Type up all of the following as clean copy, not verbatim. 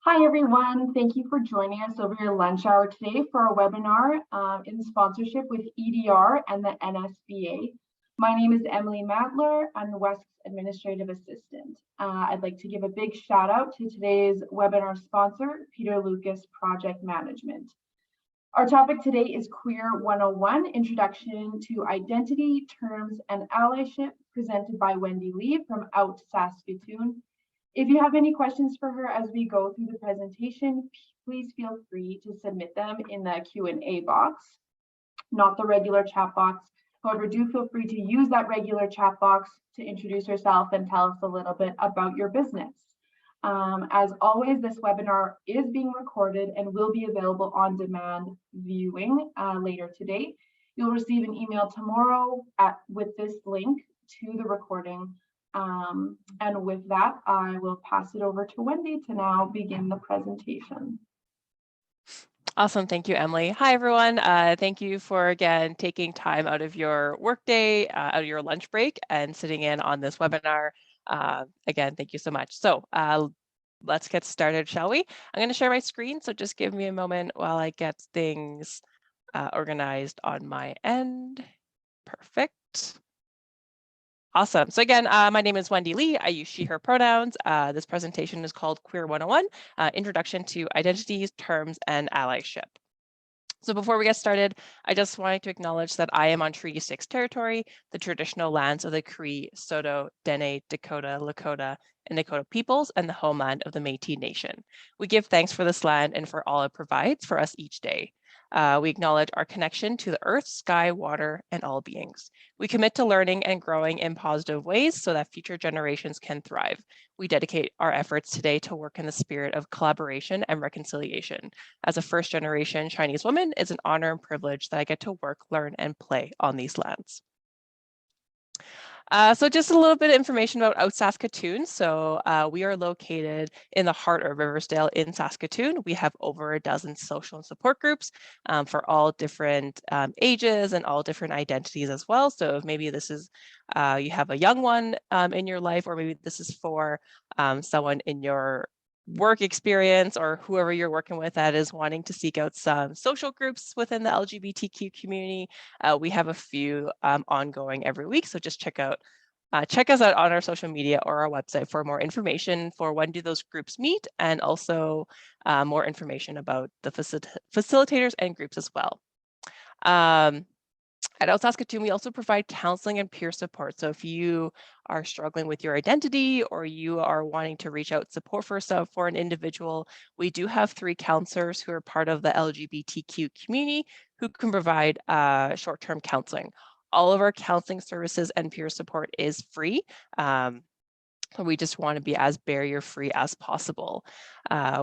Hi, everyone. Thank you for joining us over your lunch hour today for our webinar in sponsorship with EDR and the NSBA. My name is Emily Matler. I'm the WESC's Administrative Assistant. I'd like to give a big shout out to today's webinar sponsor, Peter Lucas Project Management. Our topic today is Queer 101, Introduction to Identity, Terms, and Allyship, presented by Wendy Li from Out Saskatoon. If you have any questions for her as we go through the presentation, please feel free to submit them in the Q&A box, not the regular chat box. However, do feel free to use that regular chat box to introduce yourself and tell us a little bit about your business. As always, this webinar is being recorded and will be available on demand viewing later today. You'll receive an email tomorrow with this link to the recording. And with that, I will pass it over to Wendy to now begin the presentation. Awesome. Thank you, Emily. Hi, everyone. Thank you for, again, taking time out of your workday, out of your lunch break, and sitting in on this webinar. Again, thank you so much. So let's get started, shall we? I'm going to share my screen, so just give me a moment while I get things organized on my end. Perfect. Awesome. So again, my name is Wendy Li. I use she, her pronouns. This presentation is called Queer 101, Introduction to Identities, Terms, and Allyship. So before we get started, I just wanted to acknowledge that I am on Treaty 6 territory, the traditional lands of the Cree, Saulteaux, Dene, Dakota, Lakota, and Nakota peoples, and the homeland of the Métis Nation. We give thanks for this land and for all it provides for us each day. We acknowledge our connection to the earth, sky, water, and all beings. We commit to learning and growing in positive ways so that future generations can thrive. We dedicate our efforts today to work in the spirit of collaboration and reconciliation. As a first-generation Chinese woman, it's an honor and privilege that I get to work, learn, and play on these lands. So just a little bit of information about Out Saskatoon. So we are located in the heart of Riversdale in Saskatoon. We have over a dozen social and support groups for all different ages and all different identities as well. So if maybe this is, you have a young one in your life, or maybe this is for someone in your work experience or whoever you're working with that is wanting to seek out some social groups within the LGBTQ community. We have a few ongoing every week, so just check us out on our social media or our website for more information for when do those groups meet, and also more information about the facilitators and groups as well. At Out Saskatoon, we also provide counseling and peer support. So if you are struggling with your identity or you are wanting to reach out support for an individual, we do have 3 counselors who are part of the LGBTQ community who can provide short-term counseling. All of our counseling services and peer support is free. We just want to be as barrier-free as possible.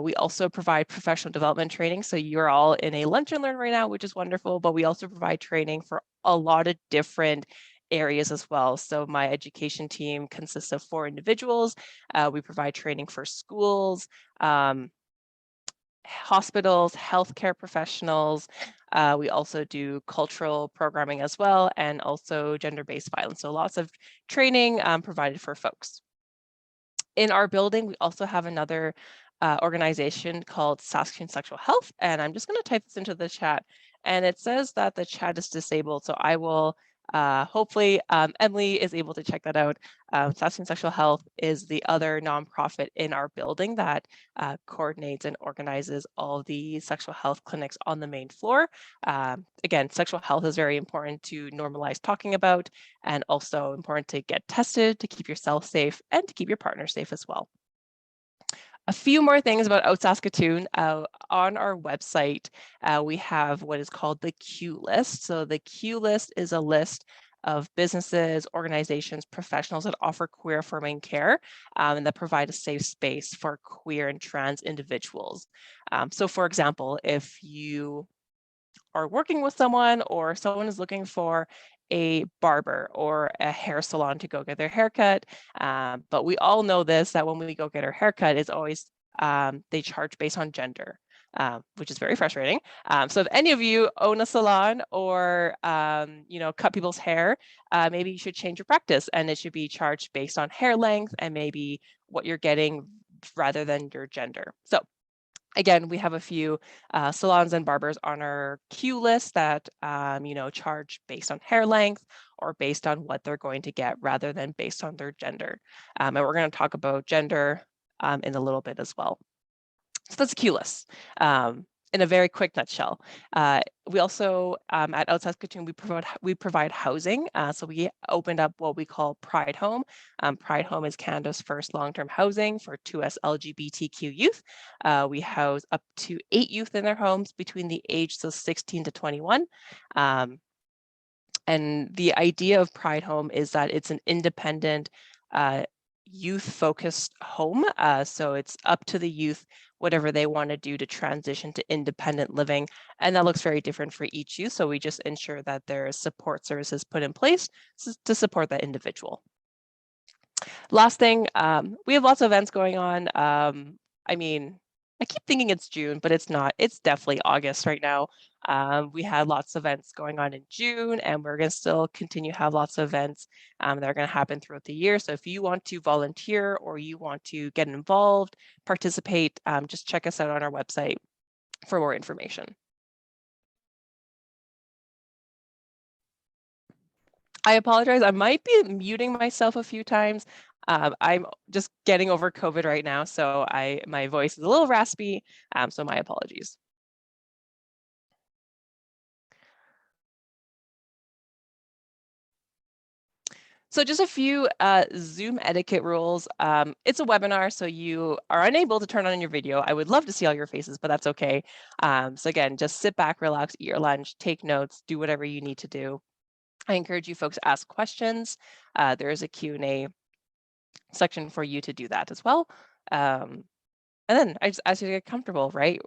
We also provide professional development training. So you're all in a lunch and learn right now, which is wonderful, but we also provide training for a lot of different areas as well. So my education team consists of 4 individuals. We provide training for schools, hospitals, healthcare professionals. We also do cultural programming as well, and also gender-based violence. So lots of training provided for folks. In our building, we also have another organization called Saskatoon Sexual Health, and I'm just going to type this into the chat. And it says that the chat is disabled, so I will hopefully Emily is able to check that out. Saskatoon Sexual Health is the other nonprofit in our building that coordinates and organizes all the sexual health clinics on the main floor. Again, sexual health is very important to normalize talking about, and also important to get tested to keep yourself safe and to keep your partner safe as well. A few more things about Out Saskatoon. On our website, we have what is called the Q list. So the Q list is a list of businesses, organizations, professionals that offer queer affirming care and that provide a safe space for queer and trans individuals. So for example, if you are working with someone or someone is looking for a barber or a hair salon to go get their haircut. But we all know this, that when we go get our haircut, it's always, they charge based on gender, which is very frustrating. So if any of you own a salon or, cut people's hair, maybe you should change your practice and it should be charged based on hair length and maybe what you're getting rather than your gender. So Again, we have a few salons and barbers on our queue list that charge based on hair length or based on what they're going to get rather than based on their gender. And we're going to talk about gender in a little bit as well. So that's a queue list. In a very quick nutshell. We also at Out Saskatoon we provide housing. So we opened up what we call Pride Home. Pride Home is Canada's first long-term housing for 2S LGBTQ youth. We house up to 8 youth in their homes between the ages of 16 to 21. And the idea of Pride Home is that it's an independent, youth-focused home. So it's up to the youth, whatever they want to do to transition to independent living. And that looks very different for each youth. So we just ensure that there is support services put in place to support that individual. Last thing, we have lots of events going on. I keep thinking it's June, but it's not. It's definitely August right now. We had lots of events going on in June, and we're going to still continue to have lots of events that are going to happen throughout the year. So if you want to volunteer or you want to get involved, participate, just check us out on our website for more information. I apologize. I might be muting myself a few times. I'm just getting over COVID right now, so my voice is a little raspy, so my apologies. So just a few Zoom etiquette rules. It's a webinar, so you are unable to turn on your video. I would love to see all your faces, but that's okay. So again, just sit back, relax, eat your lunch, take notes, do whatever you need to do. I encourage you folks to ask questions. There is a Q&A section for you to do that as well. And then I just ask you to get comfortable, right?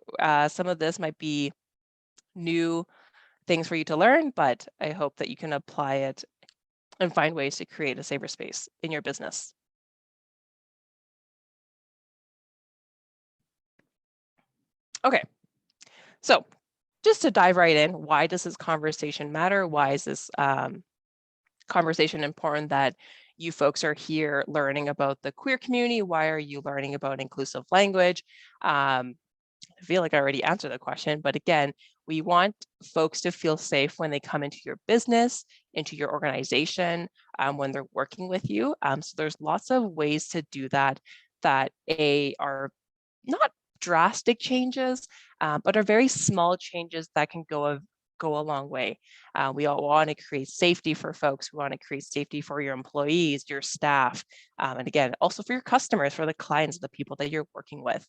Some of this might be new things for you to learn, but I hope that you can apply it and find ways to create a safer space in your business. Okay, so just to dive right in, why does this conversation matter? Why is this conversation important that you folks are here learning about the queer community? Why are you learning about inclusive language? I feel like I already answered the question, but again, we want folks to feel safe when they come into your business, into your organization, when they're working with you. So there's lots of ways to do that are not drastic changes, but are very small changes that can go a long way. We all want to create safety for folks. We want to create safety for your employees, your staff, and again, also for your customers, for the clients, the people that you're working with.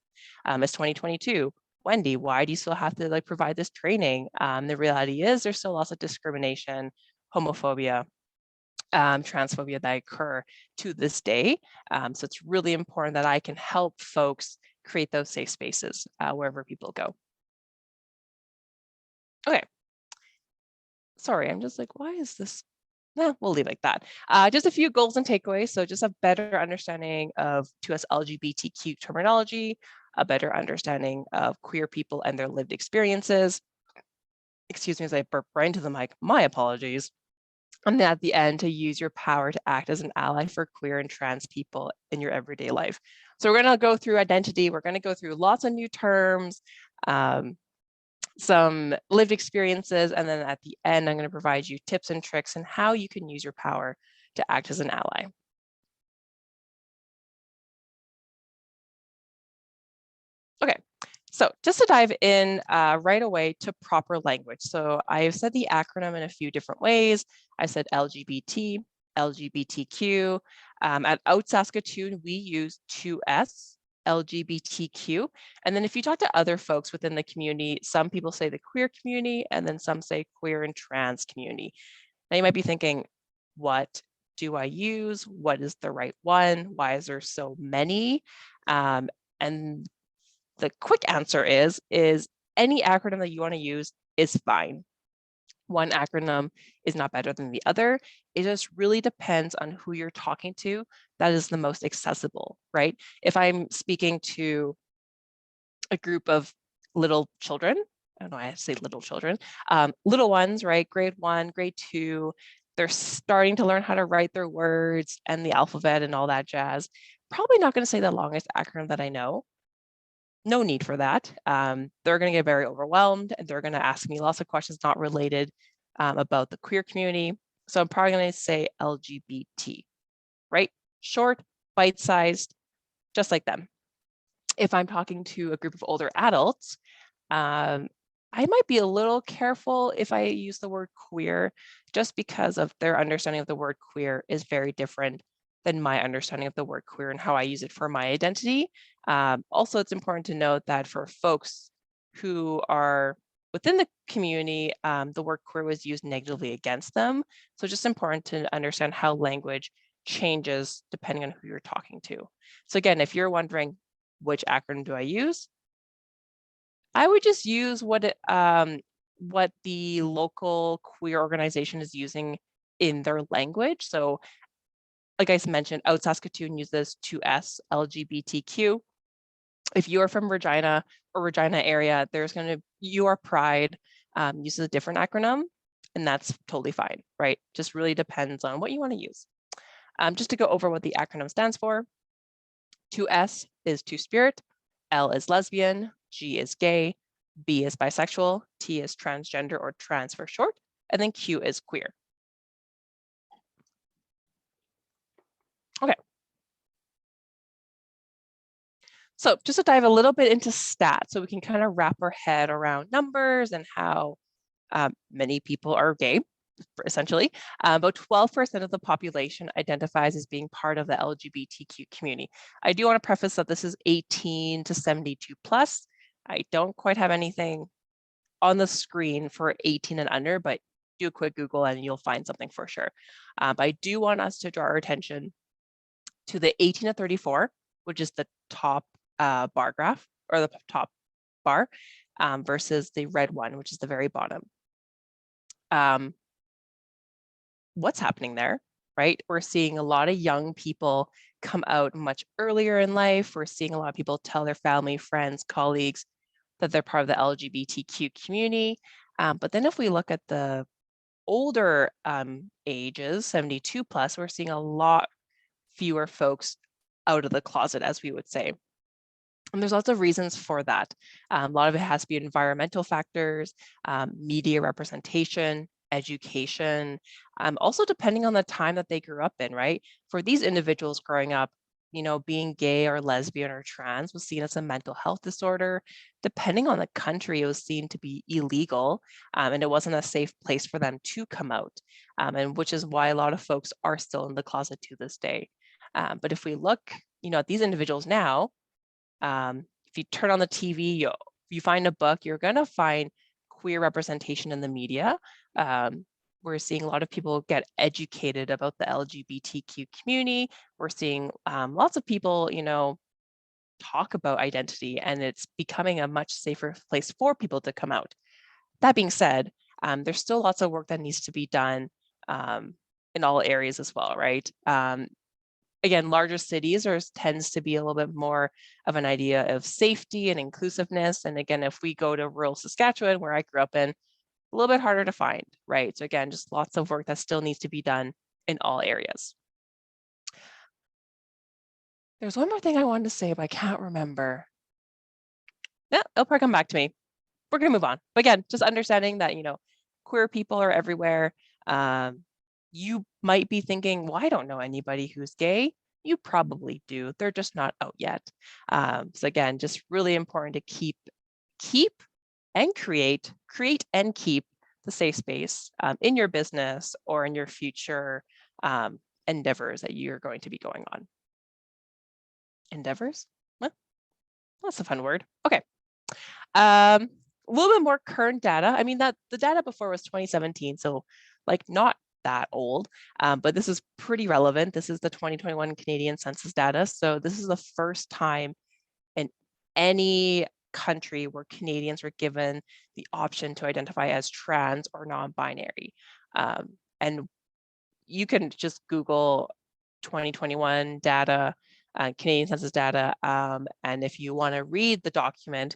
It's 2022. Wendy, why do you still have to provide this training? The reality is there's still lots of discrimination, homophobia, transphobia that occur to this day. So it's really important that I can help folks create those safe spaces wherever people go. Okay. Sorry, I'm just like, why is this? No, we'll leave it like that. Just a few goals and takeaways. So just a better understanding of 2S LGBTQ terminology, a better understanding of queer people and their lived experiences. Excuse me as I burp right into the mic, my apologies. And then at the end, to use your power to act as an ally for queer and trans people in your everyday life. So we're going to go through identity. We're going to go through lots of new terms, some lived experiences, and then at the end, I'm going to provide you tips and tricks on how you can use your power to act as an ally. Okay, so just to dive in right away to proper language. So I've said the acronym in a few different ways. I said LGBT, LGBTQ. At Out Saskatoon, we use 2S, LGBTQ. And then if you talk to other folks within the community, some people say the queer community, and then some say queer and trans community. Now you might be thinking, what do I use? What is the right one? Why is there so many? And the quick answer is any acronym that you want to use is fine. One acronym is not better than the other. It just really depends on who you're talking to that is the most accessible, right? If I'm speaking to a group of little children, I don't know why I say little children, little ones, right? Grade 1, grade 2, they're starting to learn how to write their words and the alphabet and all that jazz. Probably not going to say the longest acronym that I know. no need for that. They're going to get very overwhelmed and they're going to ask me lots of questions not related about the queer community. So I'm probably going to say LGBT, right? Short, bite-sized, just like them. If I'm talking to a group of older adults, I might be a little careful if I use the word queer, just because of their understanding of the word queer is very different than my understanding of the word queer and how I use it for my identity. Also, it's important to note that for folks who are within the community, the word queer was used negatively against them. So just important to understand how language changes depending on who you're talking to. So again, if you're wondering which acronym do I use, I would just use what the local queer organization is using in their language. So like I mentioned, out Saskatoon uses 2S LGBTQ. If you are from Regina or Regina area, Your Pride uses a different acronym, and that's totally fine, right? Just really depends on what you want to use. Just to go over what the acronym stands for, 2S is two-spirit, L is lesbian, G is gay, B is bisexual, T is transgender or trans for short, and then Q is queer. Okay. So just to dive a little bit into stats so we can kind of wrap our head around numbers and how many people are gay, essentially. About 12% of the population identifies as being part of the LGBTQ community. I do want to preface that this is 18 to 72 plus. I don't quite have anything on the screen for 18 and under, but do a quick Google and you'll find something for sure. But I do want us to draw our attention to the 18 to 34, which is the top bar graph or the top bar versus the red one, which is the very bottom. What's happening there, right? We're seeing a lot of young people come out much earlier in life. We're seeing a lot of people tell their family, friends, colleagues that they're part of the LGBTQ community. But then if we look at the older ages, 72 plus, we're seeing a lot fewer folks out of the closet, as we would say. And there's lots of reasons for that. A lot of it has to be environmental factors, media representation, education, also depending on the time that they grew up in, right? For these individuals growing up, being gay or lesbian or trans was seen as a mental health disorder. Depending on the country, it was seen to be illegal, and it wasn't a safe place for them to come out, and which is why a lot of folks are still in the closet to this day. But if we look, at these individuals now, if you turn on the TV, you find a book, you're going to find queer representation in the media. We're seeing a lot of people get educated about the LGBTQ community. We're seeing lots of people, talk about identity, and it's becoming a much safer place for people to come out. That being said, there's still lots of work that needs to be done in all areas as well, right? Again, larger cities tends to be a little bit more of an idea of safety and inclusiveness. And again, if we go to rural Saskatchewan, where I grew up in, a little bit harder to find, right? So again, just lots of work that still needs to be done in all areas. There's one more thing I wanted to say, but I can't remember. Yeah, it'll probably come back to me. We're gonna move on. But again, just understanding that, queer people are everywhere. You might be thinking, well, I don't know anybody who's gay. You probably do. They're just not out yet. So again, just really important to keep and create and keep the safe space in your business or in your future endeavors that you're going to be going on. Endeavors? Well, that's a fun word. Okay. A little bit more current data. I mean, that the data before was 2017, so like not that old, but this is pretty relevant. This is the 2021 Canadian census data. So this is the first time in any country where Canadians were given the option to identify as trans or non-binary. And you can just Google 2021 data, Canadian census data, and if you want to read the document,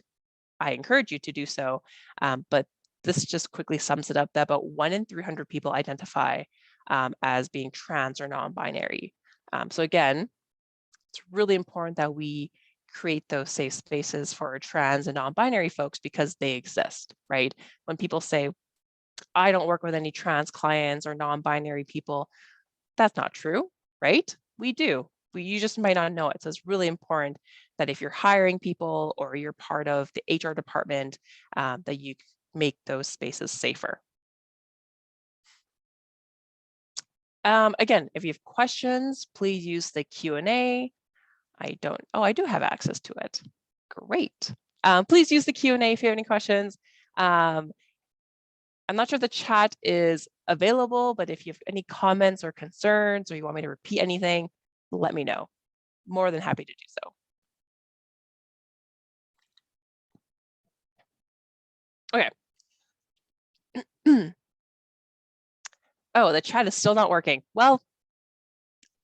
I encourage you to do so. But this just quickly sums it up that about 1 in 300 people identify as being trans or non-binary. So again, it's really important that we create those safe spaces for trans and non-binary folks because they exist, right? When people say, I don't work with any trans clients or non-binary people, that's not true, right? We do. You just might not know it. So it's really important that if you're hiring people or you're part of the HR department, that you make those spaces safer. Again, if you have questions, please use the Q&A. I do have access to it. Great. Please use the Q&A if you have any questions. I'm not sure the chat is available, but if you have any comments or concerns or you want me to repeat anything, let me know. More than happy to do so. Okay. Oh, the chat is still not working. Well,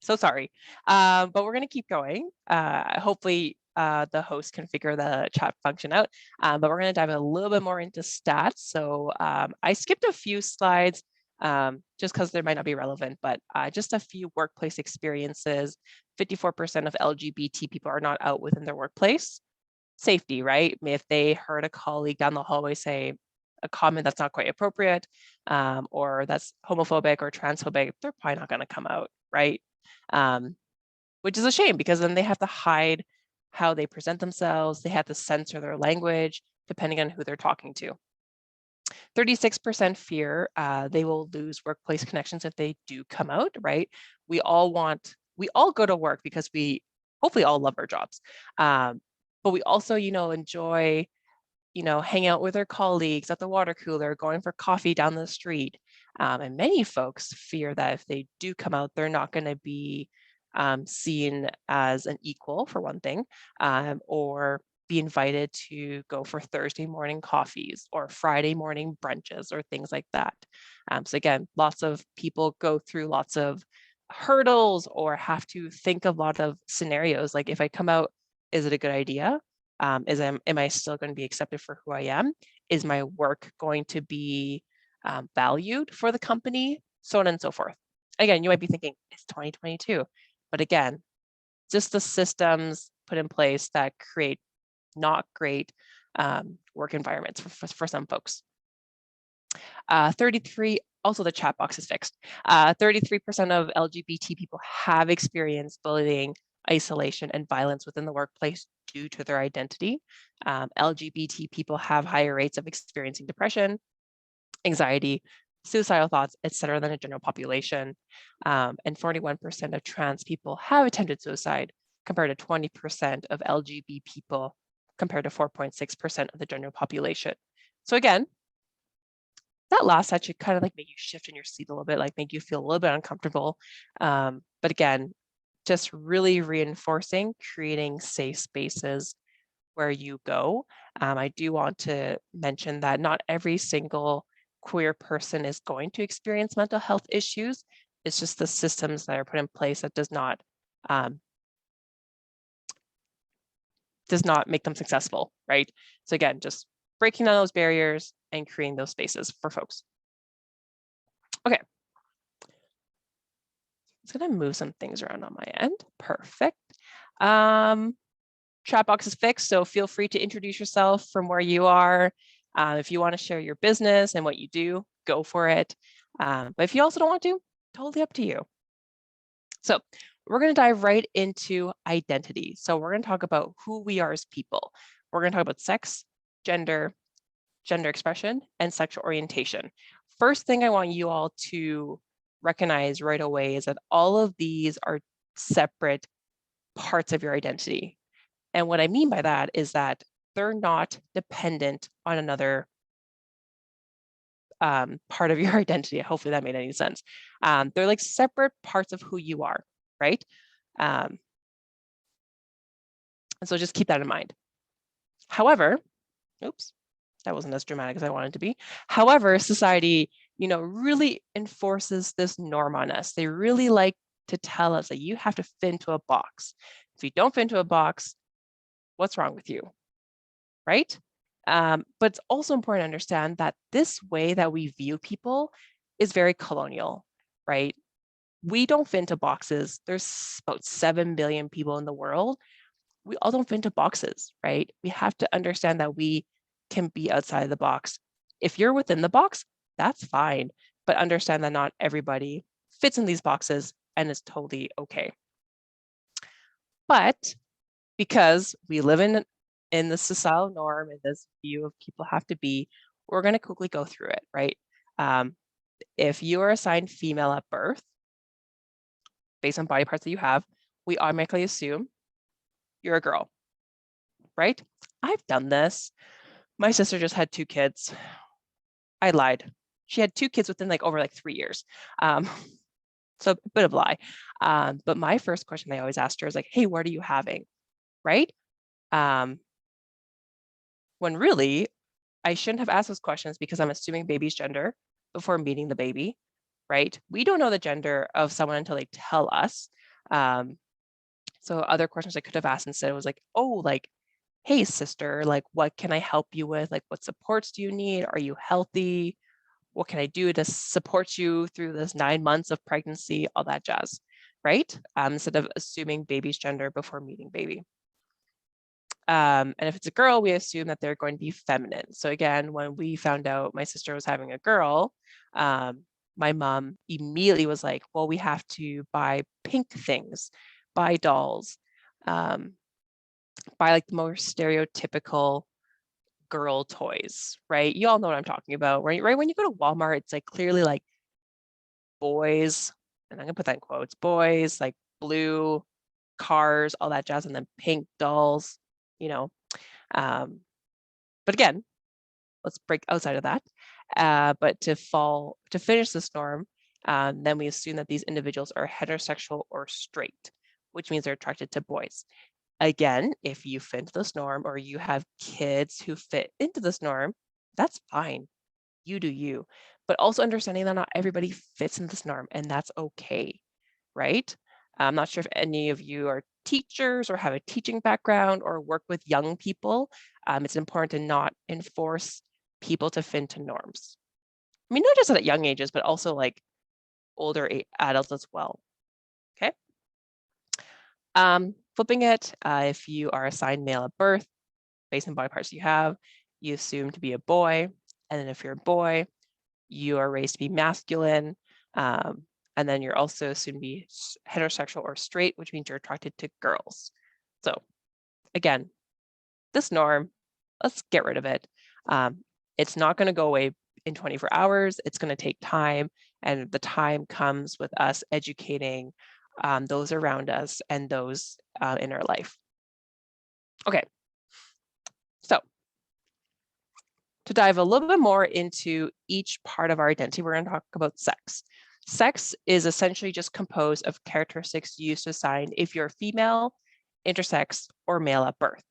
so sorry, but we're going to keep going. Hopefully the host can figure the chat function out, but we're going to dive a little bit more into stats. So I skipped a few slides just because they might not be relevant, but just a few workplace experiences. 54% of LGBT people are not out within their workplace. Safety, right? If they heard a colleague down the hallway say a comment that's not quite appropriate, or that's homophobic or transphobic, they're probably not going to come out, right? Which is a shame because then they have to hide how they present themselves. They have to censor their language depending on who they're talking to. 36% fear they will lose workplace connections if they do come out, right? We all go to work because we hopefully all love our jobs. But we also, enjoy, hang out with our colleagues at the water cooler, going for coffee down the street. And many folks fear that if they do come out, they're not going to be seen as an equal, for one thing, or be invited to go for Thursday morning coffees or Friday morning brunches or things like that. So again, lots of people go through lots of hurdles or have to think of a lot of scenarios. Like, if I come out, is it a good idea? Am I still going to be accepted for who I am? Is my work going to be valued for the company? So on and so forth. Again, you might be thinking, it's 2022. But again, just the systems put in place that create not great work environments for some folks. 33, also the chat box is fixed. 33% of LGBT people have experienced bullying, isolation, and violence within the workplace due to their identity. LGBT people have higher rates of experiencing depression, anxiety, suicidal thoughts, etc., than a general population. And 41% of trans people have attempted suicide, compared to 20% of LGBT people, compared to 4.6% of the general population. So again, that last set should kind of like make you shift in your seat a little bit, like make you feel a little bit uncomfortable. But again, just really reinforcing creating safe spaces where you go. I do want to mention that not every single queer person is going to experience mental health issues. It's just the systems that are put in place that does not make them successful, right? So again, just breaking down those barriers and creating those spaces for folks. Okay. It's going to move some things around on my end. Perfect. Chat box is fixed, so feel free to introduce yourself from where you are. If you want to share your business and what you do, go for it. But if you also don't want to, totally up to you. So we're going to dive right into identity. So we're going to talk about who we are as people. We're going to talk about sex, gender expression, and sexual orientation. First thing I want you all to recognize right away is that all of these are separate parts of your identity. And what I mean by that is that they're not dependent on another part of your identity. Hopefully that made any sense. They're like separate parts of who you are, right? And so just keep that in mind. However, oops, that wasn't as dramatic as I wanted to be. However, society, really enforces this norm on us. They really like to tell us that you have to fit into a box. If you don't fit into a box, what's wrong with you, right? But it's also important to understand that this way that we view people is very colonial, right? We don't fit into boxes. There's about 7 billion people in the world. we all don't fit into boxes, right? We have to understand that we can be outside of the box. If you're within the box, that's fine, but understand that not everybody fits in these boxes and is totally okay. But because we live in the societal norm and this view of people have to be, we're going to quickly go through it, right? If you are assigned female at birth, based on body parts that you have, we automatically assume you're a girl, right? I've done this. My sister just had 2 kids. I lied. She had 2 kids within over 3 years. So a bit of a lie. But my first question I always asked her is hey, what are you having? Right? When really, I shouldn't have asked those questions because I'm assuming baby's gender before meeting the baby, right? We don't know the gender of someone until they tell us. So other questions I could have asked instead was hey, sister, what can I help you with? What supports do you need? Are you healthy? What can I do to support you through this 9 months of pregnancy? All that jazz, right? Instead of assuming baby's gender before meeting baby. And if it's a girl, we assume that they're going to be feminine. So again, when we found out my sister was having a girl, my mom immediately was like, well, we have to buy pink things, buy dolls, buy the more stereotypical girl toys, right? You all know what I'm talking about, right? When you go to Walmart, it's clearly boys, and I'm gonna put that in quotes, boys, blue cars, all that jazz, and then pink dolls, but again, let's break outside of that. But to finish this norm, then we assume that these individuals are heterosexual or straight, which means they're attracted to boys. Again, if you fit into this norm or you have kids who fit into this norm, that's fine. You do you. But also understanding that not everybody fits in this norm, and that's okay, right? I'm not sure if any of you are teachers or have a teaching background or work with young people. It's important to not enforce people to fit into norms. I mean, not just at young ages, but also older adults as well. Okay. Flipping it, if you are assigned male at birth, based on body parts you have, you assume to be a boy. And then if you're a boy, you are raised to be masculine. And then you're also assumed to be heterosexual or straight, which means you're attracted to girls. So again, this norm, let's get rid of it. It's not going to go away in 24 hours. It's going to take time. And the time comes with us educating those around us and those in our life. Okay. So to dive a little bit more into each part of our identity, we're going to talk about sex. Sex is essentially just composed of characteristics used to assign if you're female, intersex, or male at birth.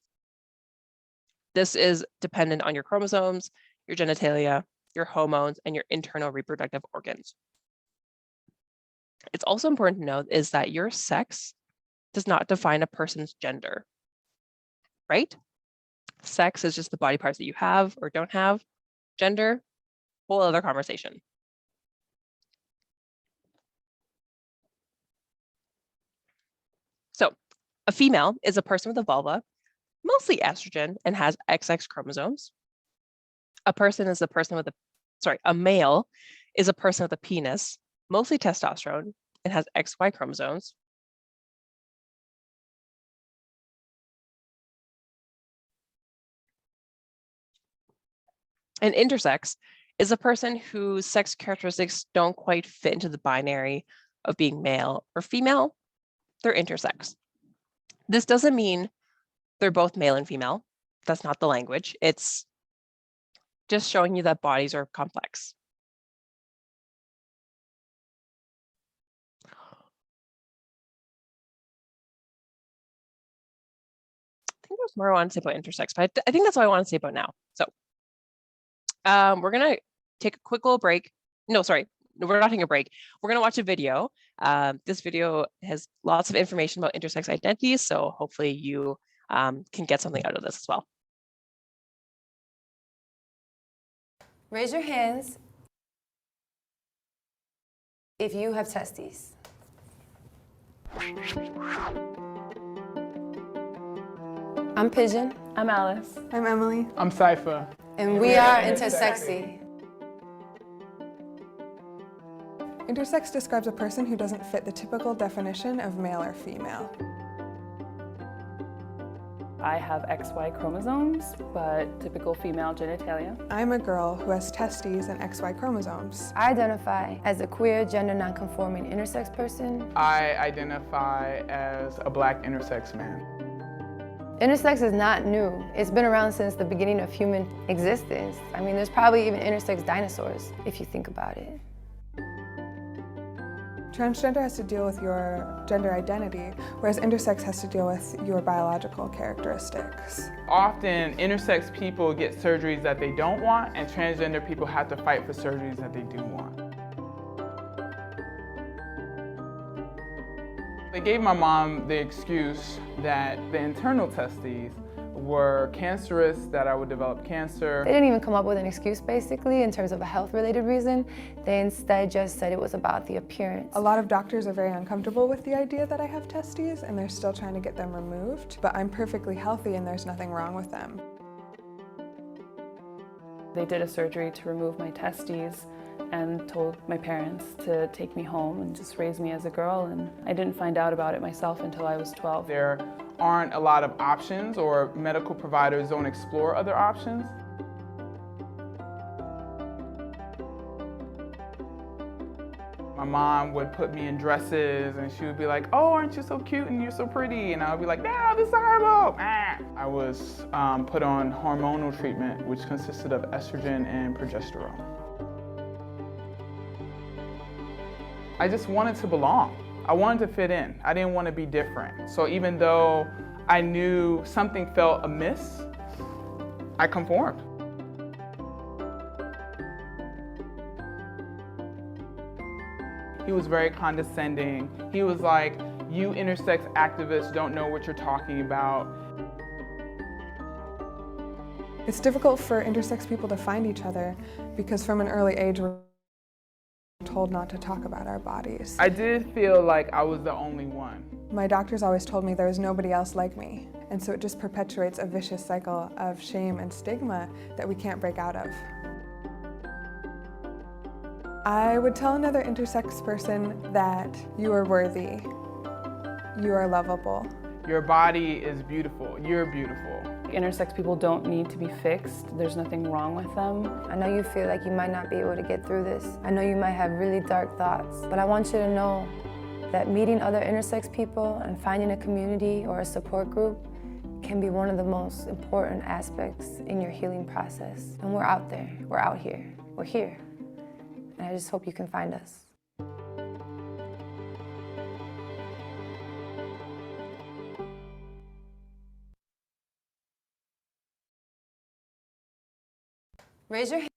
This is dependent on your chromosomes, your genitalia, your hormones, and your internal reproductive organs. It's also important to note is that your sex does not define a person's gender, right? Sex is just the body parts that you have or don't have. Gender, whole other conversation. So a female is a person with a vulva, mostly estrogen, and has XX chromosomes. A male is a person with a penis, mostly testosterone, and has XY chromosomes. An intersex is a person whose sex characteristics don't quite fit into the binary of being male or female. They're intersex. This doesn't mean they're both male and female. That's not the language. It's just showing you that bodies are complex. I think there's more I want to say about intersex, but I think that's all I want to say about now. So we're going to take a quick little break. No, sorry, we're not taking a break. We're going to watch a video. This video has lots of information about intersex identities, so hopefully you can get something out of this as well. Raise your hands if you have testes. I'm Pigeon. I'm Alice. I'm Emily. I'm Cypher. And we are Intersexy. Intersex describes a person who doesn't fit the typical definition of male or female. I have XY chromosomes, but typical female genitalia. I'm a girl who has testes and XY chromosomes. I identify as a queer, gender nonconforming intersex person. I identify as a Black intersex man. Intersex is not new. It's been around since the beginning of human existence. I mean, there's probably even intersex dinosaurs, if you think about it. Transgender has to deal with your gender identity, whereas intersex has to deal with your biological characteristics. Often, intersex people get surgeries that they don't want, and transgender people have to fight for surgeries that they do want. They gave my mom the excuse that the internal testes were cancerous, that I would develop cancer. They didn't even come up with an excuse, basically, in terms of a health-related reason. They instead just said it was about the appearance. A lot of doctors are very uncomfortable with the idea that I have testes, and they're still trying to get them removed, but I'm perfectly healthy and there's nothing wrong with them. They did a surgery to remove my testes and told my parents to take me home and just raise me as a girl, and I didn't find out about it myself until I was 12. There aren't a lot of options, or medical providers don't explore other options. My mom would put me in dresses and she would be like, "Oh, aren't you so cute and you're so pretty?" And I would be like, "No, this is horrible." I was put on hormonal treatment, which consisted of estrogen and progesterone. I just wanted to belong. I wanted to fit in. I didn't want to be different. So even though I knew something felt amiss, I conformed. He was very condescending. He was like, "You intersex activists don't know what you're talking about." It's difficult for intersex people to find each other because from an early age we're told not to talk about our bodies. I did feel like I was the only one. My doctors always told me there was nobody else like me, and so it just perpetuates a vicious cycle of shame and stigma that we can't break out of. I would tell another intersex person that you are worthy, you are lovable. Your body is beautiful, you're beautiful. Intersex people don't need to be fixed. There's nothing wrong with them. I know you feel like you might not be able to get through this. I know you might have really dark thoughts, but I want you to know that meeting other intersex people and finding a community or a support group can be one of the most important aspects in your healing process. And we're out there, we're out here, we're here. And I just hope you can find us. Raise your hand.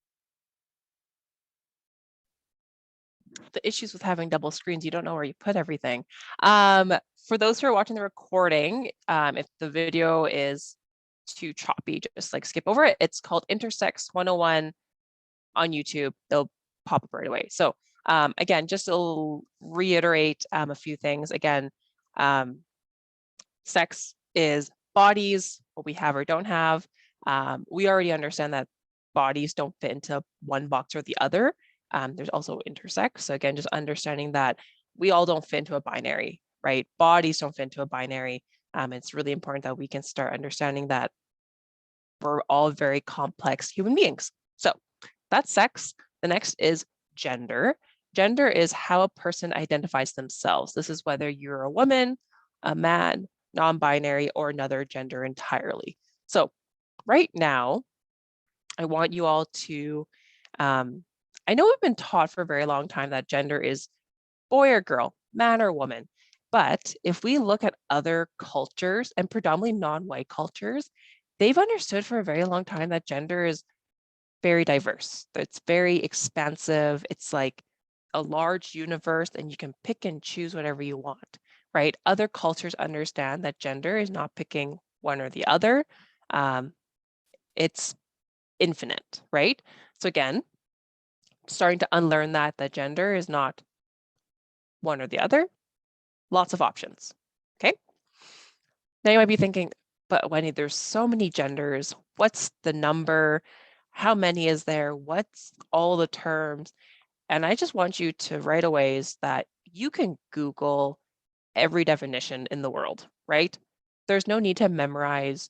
The issues with having double screens, you don't know where you put everything. For those who are watching the recording, if the video is too choppy, just like skip over it. It's called Intersex 101 on YouTube. They'll pop up right away. So again, just to reiterate a few things. Again, sex is bodies, what we have or don't have. We already understand that bodies don't fit into one box or the other. There's also intersex. So again, just understanding that we all don't fit into a binary, right? Bodies don't fit into a binary. It's really important that we can start understanding that we're all very complex human beings. So that's sex. The next is gender. Gender is how a person identifies themselves. This is whether you're a woman, a man, non-binary, or another gender entirely. So right now, I want you all to, I know we've been taught for a very long time that gender is boy or girl, man or woman. But if we look at other cultures, and predominantly non-white cultures, they've understood for a very long time that gender is very diverse. It's very expansive. It's like a large universe, and you can pick and choose whatever you want, right? Other cultures understand that gender is not picking one or the other. It's infinite, right? So again, starting to unlearn that gender is not one or the other, lots of options, okay? Now you might be thinking, but Wendy, there's so many genders. What's the number? How many is there? What's all the terms? And I just want you to right away is that you can Google every definition in the world, right? There's no need to memorize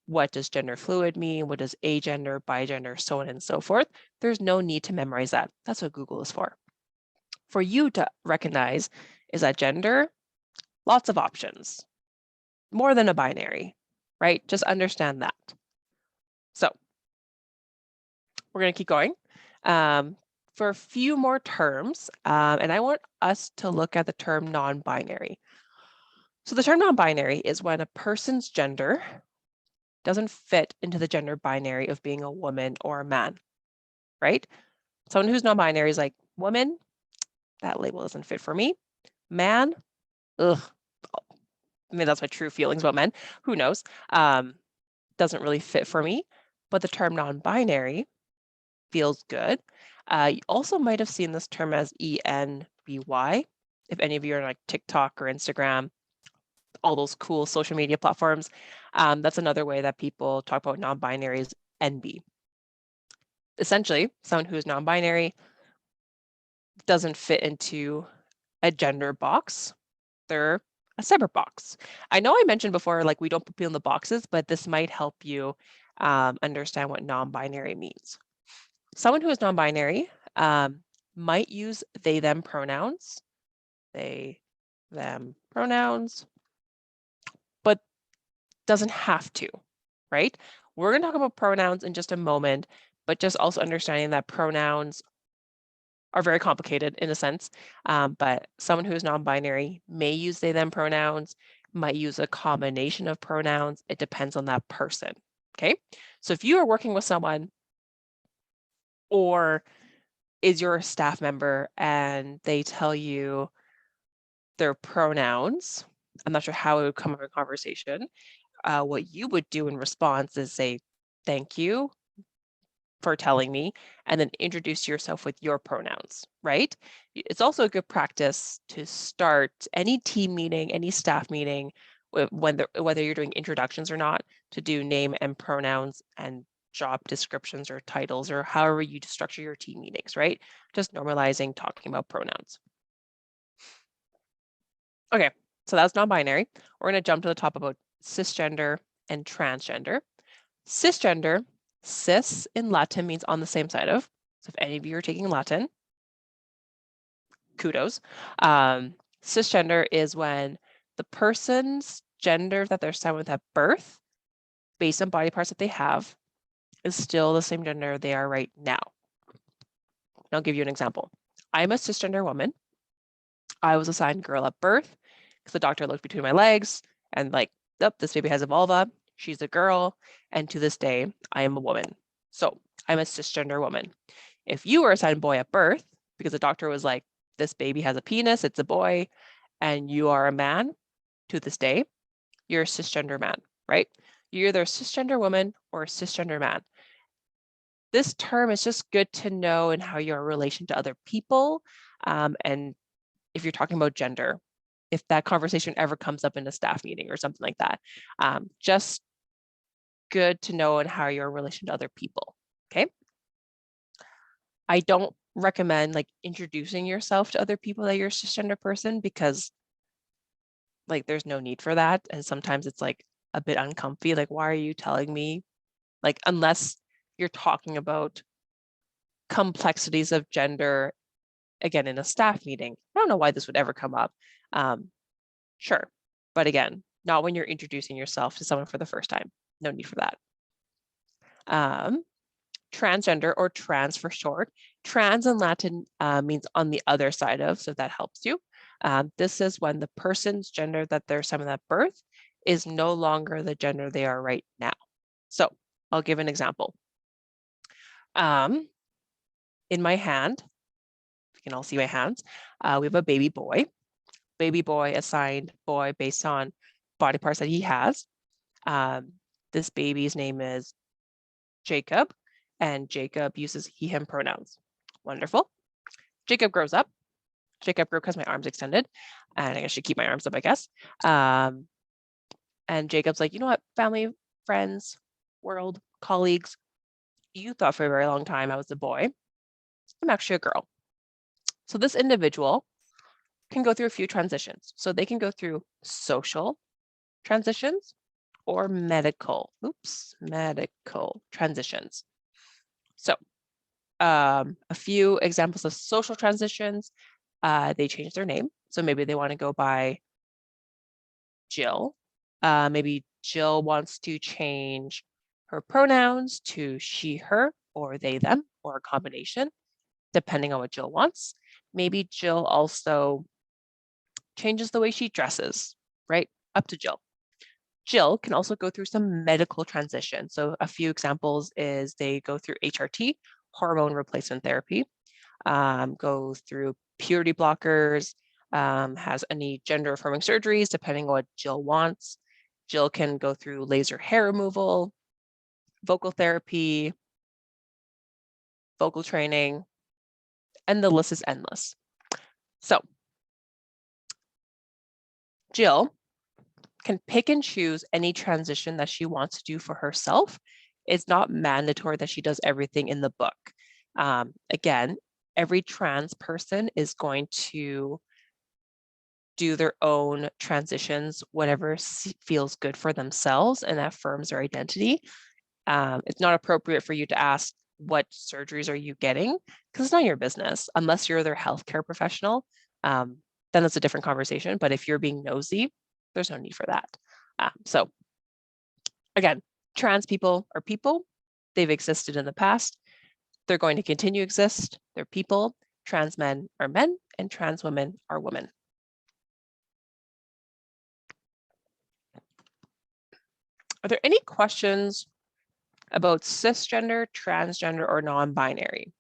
what does gender fluid mean, what does agender, bigender, so on and so forth. There's no need to memorize that. That's what Google is for. For you to recognize is that gender, lots of options, more than a binary, right? Just understand that. So we're going to keep going. For a few more terms, and I want us to look at the term non-binary. So the term non-binary is when a person's gender doesn't fit into the gender binary of being a woman or a man, right? Someone who's non-binary is like, woman, that label doesn't fit for me. Man, ugh. I mean, that's my true feelings about men. Who knows? Doesn't really fit for me. But the term non-binary feels good. You also might have seen this term as ENBY. If any of you are on like TikTok or Instagram, all those cool social media platforms, that's another way that people talk about non-binary is NB. Essentially, someone who is non-binary doesn't fit into a gender box. They're a separate box. I know I mentioned before, like we don't put people in the boxes, but this might help you understand what non-binary means. Someone who is non-binary might use they, them pronouns. They, them pronouns, but doesn't have to, right? We're going to talk about pronouns in just a moment, but just also understanding that pronouns are very complicated in a sense, but someone who is non-binary may use they, them pronouns, might use a combination of pronouns. It depends on that person, okay? So if you are working with someone or is your staff member and they tell you their pronouns, I'm not sure how it would come up in conversation. What you would do in response is say, thank you for telling me, and then introduce yourself with your pronouns, right? It's also a good practice to start any team meeting, any staff meeting, whether you're doing introductions or not, to do name and pronouns and job descriptions or titles or however you structure your team meetings, right? Just normalizing talking about pronouns. Okay, so that's non-binary. We're going to jump to the top about cisgender and transgender. Cisgender, cis in Latin means on the same side of. So if any of you are taking Latin, kudos. Cisgender is when the person's gender that they're assigned with at birth, based on body parts that they have, is still the same gender they are right now. And I'll give you an example. I'm a cisgender woman. I was assigned girl at birth because the doctor looked between my legs and like, oh, this baby has a vulva. She's a girl. And to this day, I am a woman. So I'm a cisgender woman. If you were assigned boy at birth because the doctor was like, this baby has a penis, it's a boy, and you are a man, to this day, you're a cisgender man, right? You're either a cisgender woman or a cisgender man. This term is just good to know in how you're in relation to other people. And if you're talking about gender, if that conversation ever comes up in a staff meeting or something like that, just good to know in how you're in relation to other people, okay? I don't recommend like introducing yourself to other people that you're a cisgender person because like there's no need for that. And sometimes it's like a bit uncomfy, like why are you telling me? Like unless you're talking about complexities of gender, again, in a staff meeting. I don't know why this would ever come up. Sure, but again, not when you're introducing yourself to someone for the first time. No need for that. Transgender, or trans for short. Trans in Latin means on the other side of, so that helps you. This is when the person's gender that they're assigned at birth is no longer the gender they are right now. So I'll give an example. In my hand, you can all see my hands, we have a baby boy. Baby boy assigned boy based on body parts that he has. This baby's name is Jacob, and Jacob uses he, him pronouns. Wonderful. Jacob grows up. Jacob grew because my arm's extended, and I should keep my arms up, I guess. And Jacob's like, you know what, family, friends, world, colleagues, you thought for a very long time I was a boy. I'm actually a girl. So this individual can go through a few transitions. So they can go through social transitions or medical transitions. So a few examples of social transitions, they change their name. So maybe they want to go by Jill. Maybe Jill wants to change her pronouns to she, her, or they, them, or a combination, depending on what Jill wants. Maybe Jill also changes the way she dresses, right? Up to Jill. Jill can also go through some medical transition. So a few examples is they go through HRT, hormone replacement therapy, go through puberty blockers, has any gender affirming surgeries, depending on what Jill wants. Jill can go through laser hair removal, vocal therapy, vocal training, and the list is endless. So Jill can pick and choose any transition that she wants to do for herself. It's not mandatory that she does everything in the book. Again, every trans person is going to do their own transitions, whatever feels good for themselves and affirms their identity. It's not appropriate for you to ask, what surgeries are you getting? Because it's not your business, unless you're their healthcare professional. Then it's a different conversation. But if you're being nosy, there's no need for that. So again, trans people are people. They've existed in the past. They're going to continue to exist. They're people. Trans men are men and trans women are women. Are there any questions about cisgender, transgender, or non-binary?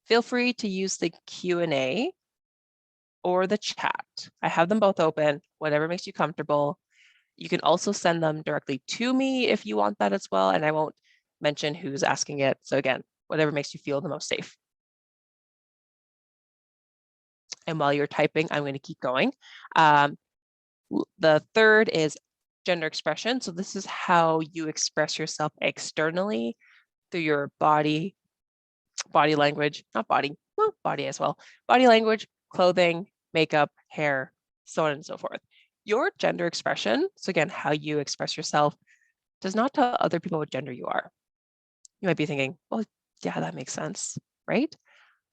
Feel free to use the Q&A or the chat. I have them both open, whatever makes you comfortable. You can also send them directly to me if you want that as well, and I won't mention who's asking it. So again, whatever makes you feel the most safe. And while you're typing, I'm going to keep going. The third is gender expression. So this is how you express yourself externally through your body language, not body, well, body as well, body language, clothing, makeup, hair, so on and so forth. Your gender expression, so again, how you express yourself, does not tell other people what gender you are. You might be thinking, well, yeah, that makes sense, right?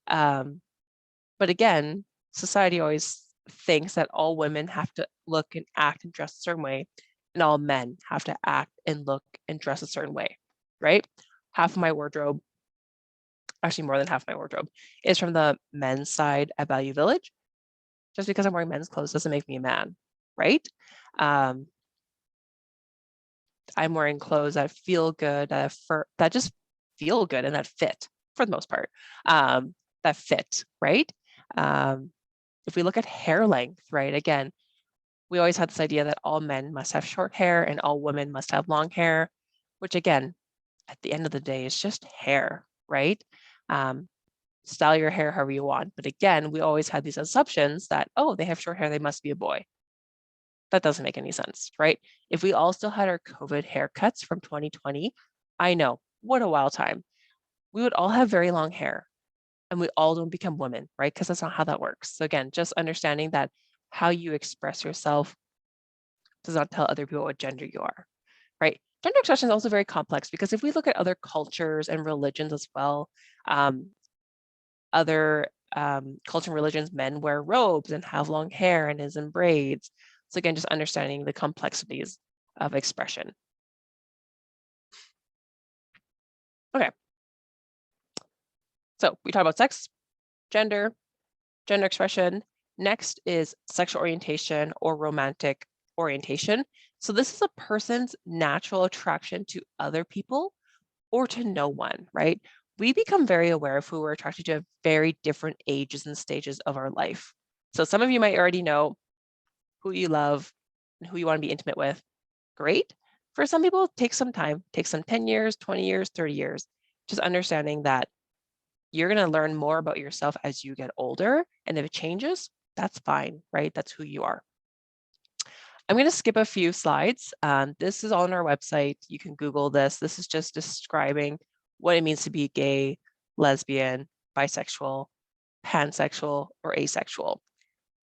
But again, society always thinks that all women have to look and act and dress a certain way, and all men have to act and look and dress a certain way, right? Half of my wardrobe, actually more than half my wardrobe, is from the men's side at Value Village. Just because I'm wearing men's clothes doesn't make me a man, right? I'm wearing clothes that feel good, that just feel good and that fit for the most part, that fit, right? If we look at hair length, right? Again, we always had this idea that all men must have short hair and all women must have long hair, which again, at the end of the day, is just hair, right? Style your hair however you want. But again, we always had these assumptions that, oh, they have short hair, they must be a boy. That doesn't make any sense, right? If we all still had our COVID haircuts from 2020, I know, what a wild time. We would all have very long hair and we all don't become women, right? Because that's not how that works. So again, just understanding that how you express yourself does not tell other people what gender you are, right? Gender expression is also very complex because if we look at other cultures and religions as well, other culture and religions, men wear robes and have long hair and is in braids. So again, just understanding the complexities of expression. Okay. So we talked about sex, gender expression. Next is sexual orientation or romantic orientation. So this is a person's natural attraction to other people or to no one, right? We become very aware of who we're attracted to at very different ages and stages of our life. So some of you might already know who you love and who you want to be intimate with. Great. For some people, it takes some time, takes some 10 years, 20 years, 30 years. Just understanding that you're going to learn more about yourself as you get older. And if it changes, that's fine, right? That's who you are. I'm going to skip a few slides. This is on our website. You can Google this. This is just describing what it means to be gay, lesbian, bisexual, pansexual, or asexual.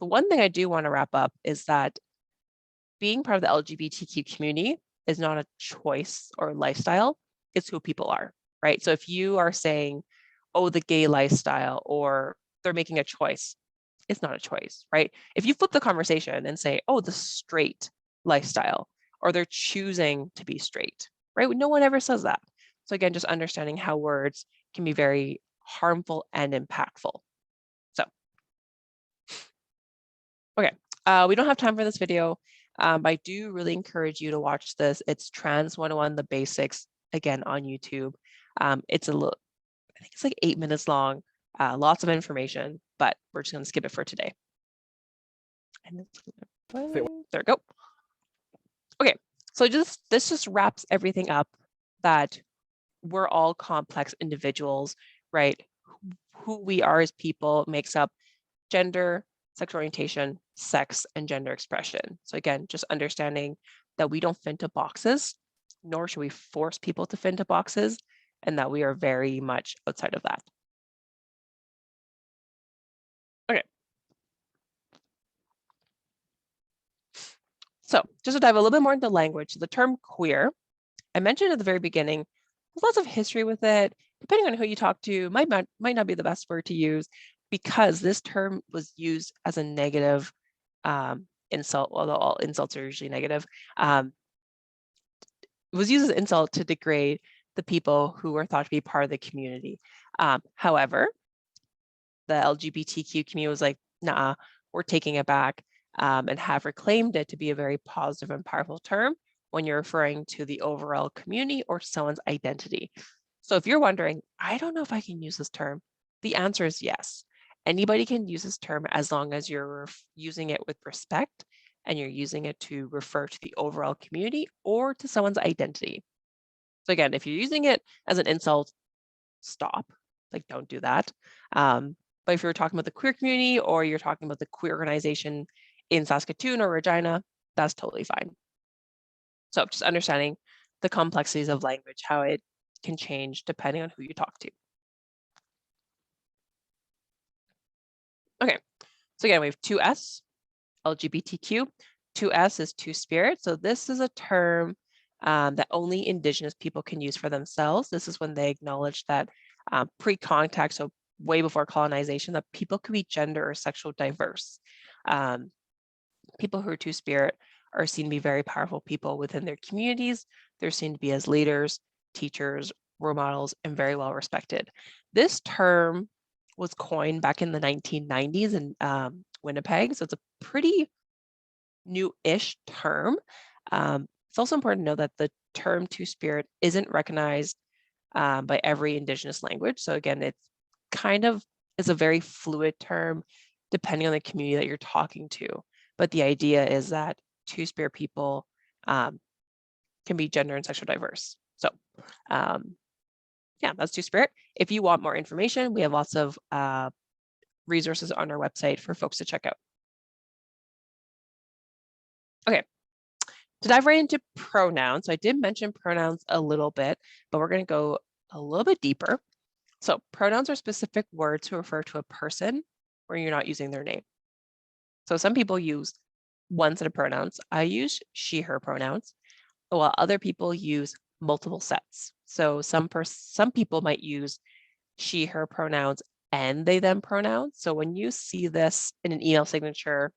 The one thing I do want to wrap up is that being part of the LGBTQ community is not a choice or lifestyle. It's who people are, right? So if you are saying, oh, the gay lifestyle, or they're making a choice, it's not a choice, right? If you flip the conversation and say, oh, the straight lifestyle, or they're choosing to be straight, right? No one ever says that. So again, just understanding how words can be very harmful and impactful. So, okay, we don't have time for this video. I do really encourage you to watch this. It's Trans 101, the basics, again, on YouTube. It's a little, I think it's like 8 minutes long, lots of information, but we're just gonna skip it for today. And there we go. Okay, so this just wraps everything up, that we're all complex individuals, right? Who we are as people makes up gender, sexual orientation, sex, and gender expression. So again, just understanding that we don't fit into boxes, nor should we force people to fit into boxes, and that we are very much outside of that. Okay. So just to dive a little bit more into language, the term queer, I mentioned at the very beginning, there's lots of history with it. Depending on who you talk to, might not be the best word to use, because this term was used as a negative insult, although all insults are usually negative. It was used as an insult to degrade the people who were thought to be part of the community. However, the LGBTQ community was like, nah, we're taking it back, and have reclaimed it to be a very positive and powerful term when you're referring to the overall community or someone's identity. So if you're wondering, I don't know if I can use this term, the answer is yes. Anybody can use this term as long as you're using it with respect and you're using it to refer to the overall community or to someone's identity. So again, if you're using it as an insult, stop, like don't do that. But if you're talking about the queer community or you're talking about the queer organization in Saskatoon or Regina, that's totally fine. So just understanding the complexities of language, how it can change depending on who you talk to. Okay, so again, we have 2S, LGBTQ. 2S is two-spirit. So this is a term that only Indigenous people can use for themselves. This is when they acknowledge that pre-contact, so way before colonization, that people could be gender or sexual diverse. People who are two-spirit are seen to be very powerful people within their communities. They're seen to be as leaders, teachers, role models, and very well respected. This term was coined back in the 1990s in Winnipeg, so it's a pretty new-ish term. It's also important to know that the term two-spirit isn't recognized by every Indigenous language. So again, it's kind of is a very fluid term depending on the community that you're talking to. But the idea is that two-spirit people can be gender and sexual diverse. So yeah, that's two-spirit. If you want more information, we have lots of resources on our website for folks to check out. Okay, to dive right into pronouns. So I did mention pronouns a little bit, but we're going to go a little bit deeper. So pronouns are specific words to refer to a person where you're not using their name. So some people use one set of pronouns. I use she, her pronouns, while other people use multiple sets. So some people might use she, her pronouns and they, them pronouns. So when you see this in an email signature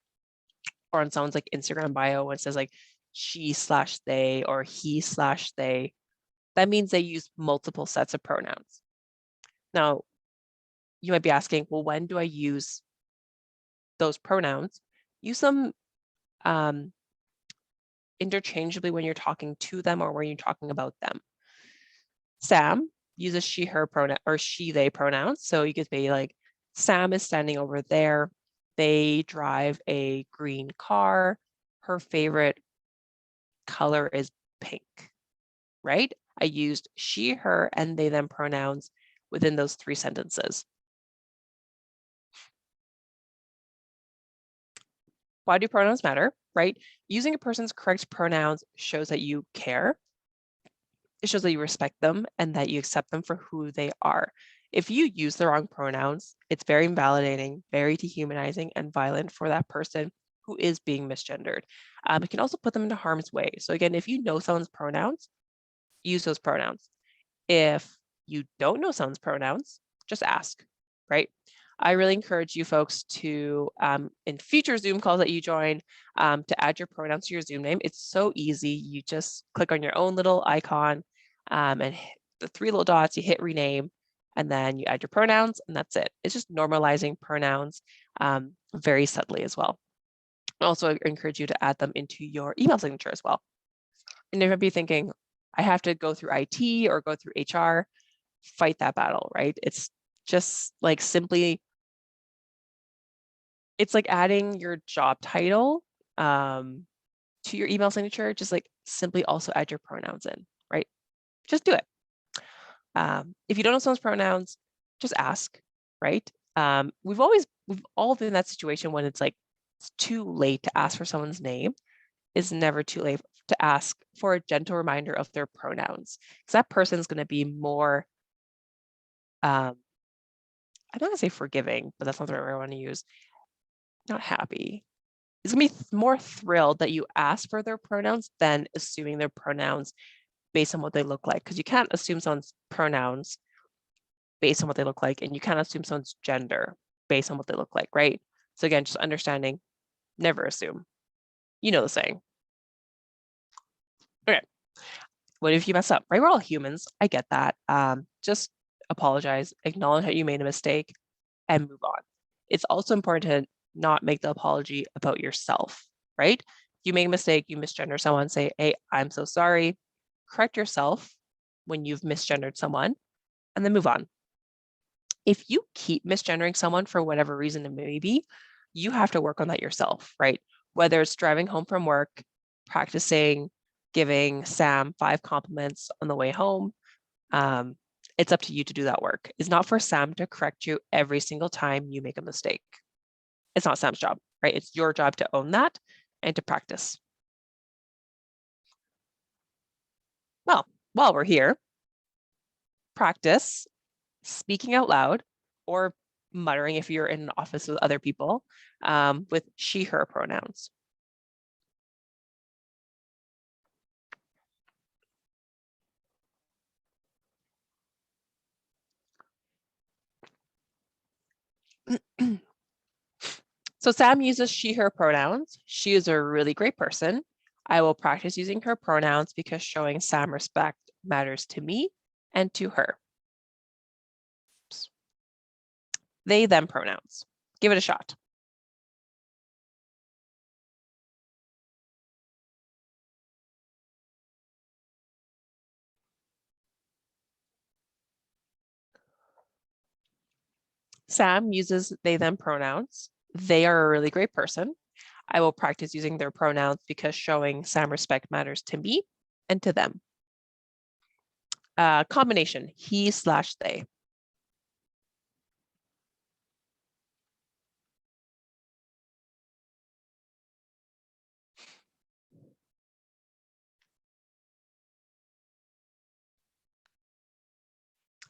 or on someone's like Instagram bio, when it says like she/they or he/they, that means they use multiple sets of pronouns. Now, you might be asking, well, when do I use those pronouns? Use them interchangeably when you're talking to them or when you're talking about them. Sam uses she, her pronoun or she, they pronouns. So you could be like, Sam is standing over there. They drive a green car. Her favorite color is pink, right? I used she, her, and they, them pronouns within those 3 sentences. Why do pronouns matter, right? Using a person's correct pronouns shows that you care. It shows that you respect them and that you accept them for who they are. If you use the wrong pronouns, it's very invalidating, very dehumanizing, and violent for that person who is being misgendered. It can also put them into harm's way. So again, if you know someone's pronouns, use those pronouns. If you don't know someone's pronouns, just ask, right? I really encourage you folks to, in future Zoom calls that you join, to add your pronouns to your Zoom name. It's so easy. You just click on your own little icon and hit the 3 little dots, you hit rename, and then you add your pronouns, and that's it. It's just normalizing pronouns very subtly as well. I also encourage you to add them into your email signature as well. And if you'd be thinking, I have to go through IT or go through HR, fight that battle, right? It's just like simply, it's like adding your job title to your email signature, just like simply also add your pronouns in, right? Just do it. If you don't know someone's pronouns, just ask, right? We've all been in that situation when it's like, it's too late to ask for someone's name. It's never too late to ask for a gentle reminder of their pronouns, because that person's going to be more, I'm not going to say forgiving, but that's not the right word I want to use. Not happy. It's going to be more thrilled that you ask for their pronouns than assuming their pronouns based on what they look like, because you can't assume someone's pronouns based on what they look like, and you can't assume someone's gender based on what they look like, right? So again, just understanding, never assume. You know the saying. Okay. What if you mess up, right? We're all humans. I get that. Just apologize, acknowledge that you made a mistake, and move on. It's also important to not make the apology about yourself, right? You make a mistake, you misgender someone, say, hey, I'm so sorry. Correct yourself when you've misgendered someone, and then move on. If you keep misgendering someone for whatever reason it may be, you have to work on that yourself, right? Whether it's driving home from work, practicing giving Sam 5 compliments on the way home, it's up to you to do that work. It's not for Sam to correct you every single time you make a mistake. It's not Sam's job, right? It's your job to own that and to practice. Well, while we're here, practice speaking out loud or muttering if you're in an office with other people with she, her pronouns. So Sam uses she, her pronouns. She is a really great person. I will practice using her pronouns because showing Sam respect matters to me and to her. Oops. They, them pronouns. Give it a shot. Sam uses they, them pronouns. They are a really great person. I will practice using their pronouns because showing Sam respect matters to me and to them. Combination, he/they.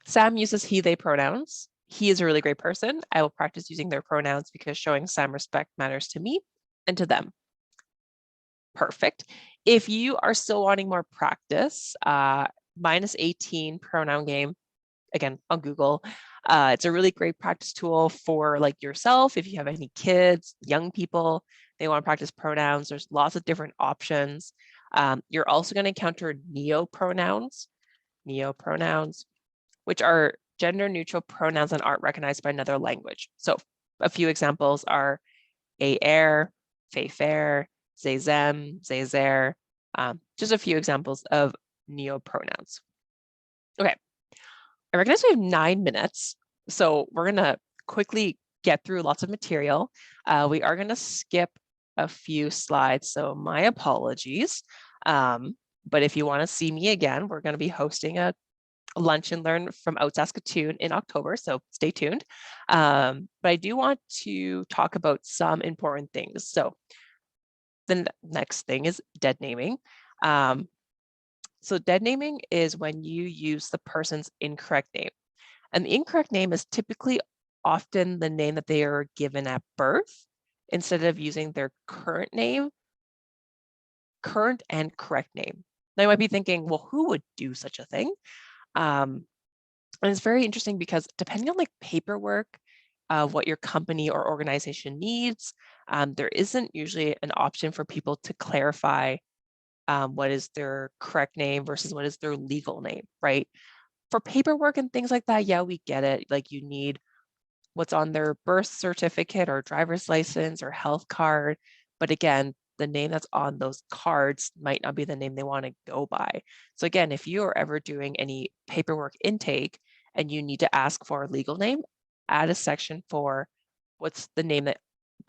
Sam uses he, they pronouns. He is a really great person. I will practice using their pronouns because showing Sam respect matters to me and to them. Perfect. If you are still wanting more practice, -18 pronoun game, again, on Google. It's a really great practice tool for like yourself. If you have any kids, young people, they want to practice pronouns. There's lots of different options. You're also going to encounter neopronouns, which are gender neutral pronouns that aren't recognized by another language. So a few examples are er, fair, zay them, zay their, just a few examples of neopronouns. Okay, I recognize we have 9 minutes, so we're gonna quickly get through lots of material. We are gonna skip a few slides, so my apologies. But if you wanna see me again, we're gonna be hosting a lunch and learn from Out Saskatoon in October, so stay tuned. But I do want to talk about some important things. So The next thing is dead naming. So dead naming is when you use the person's incorrect name. And the incorrect name is typically often the name that they are given at birth instead of using their current name, current and correct name. Now you might be thinking, well, who would do such a thing? And it's very interesting because depending on like paperwork, what your company or organization needs, there isn't usually an option for people to clarify what is their correct name versus what is their legal name, right? For paperwork and things like that, yeah, we get it. Like you need what's on their birth certificate or driver's license or health card. But again, the name that's on those cards might not be the name they want to go by. So again, if you are ever doing any paperwork intake and you need to ask for a legal name, add a section for what's the name that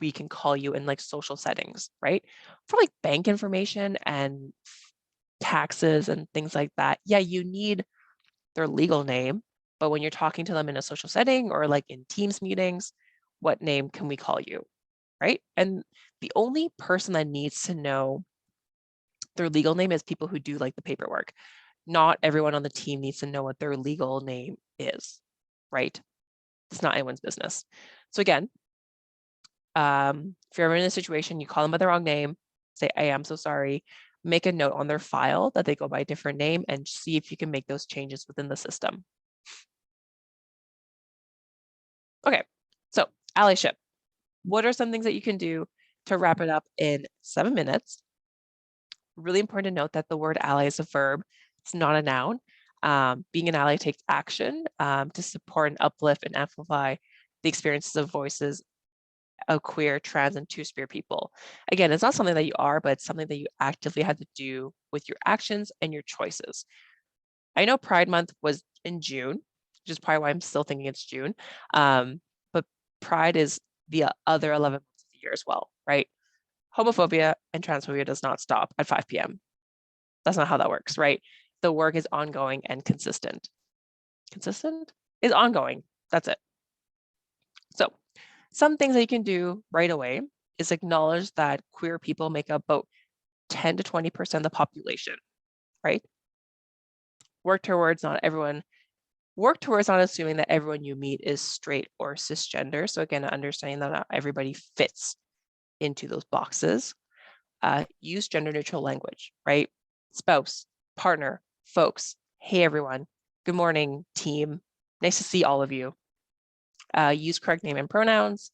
we can call you in like social settings, right? For like bank information and taxes and things like that, yeah, you need their legal name, but when you're talking to them in a social setting or like in Teams meetings, what name can we call you, right? And the only person that needs to know their legal name is people who do like the paperwork. Not everyone on the team needs to know what their legal name is, right? It's not anyone's business. So again, if you're ever in a situation, you call them by the wrong name, say, I am so sorry, make a note on their file that they go by a different name and see if you can make those changes within the system. Okay, so allyship. What are some things that you can do to wrap it up in 7 minutes? Really important to note that the word ally is a verb. It's not a noun. Being an ally takes action to support and uplift and amplify the experiences of voices of queer, trans, and two-spirit people. Again, it's not something that you are, but it's something that you actively had to do with your actions and your choices. I know Pride Month was in June, which is probably why I'm still thinking it's June. But Pride is the other 11 months of the year as well, right? Homophobia and transphobia does not stop at 5 p.m. That's not how that works, right? The work is ongoing and consistent. Consistent is ongoing. That's it. So some things that you can do right away is acknowledge that queer people make up about 10 to 20% of the population, right? Work towards not assuming that everyone you meet is straight or cisgender. So again, understanding that not everybody fits into those boxes. Use gender neutral language, right? Spouse, partner, folks, hey everyone, good morning team, nice to see all of you. Use correct name and pronouns,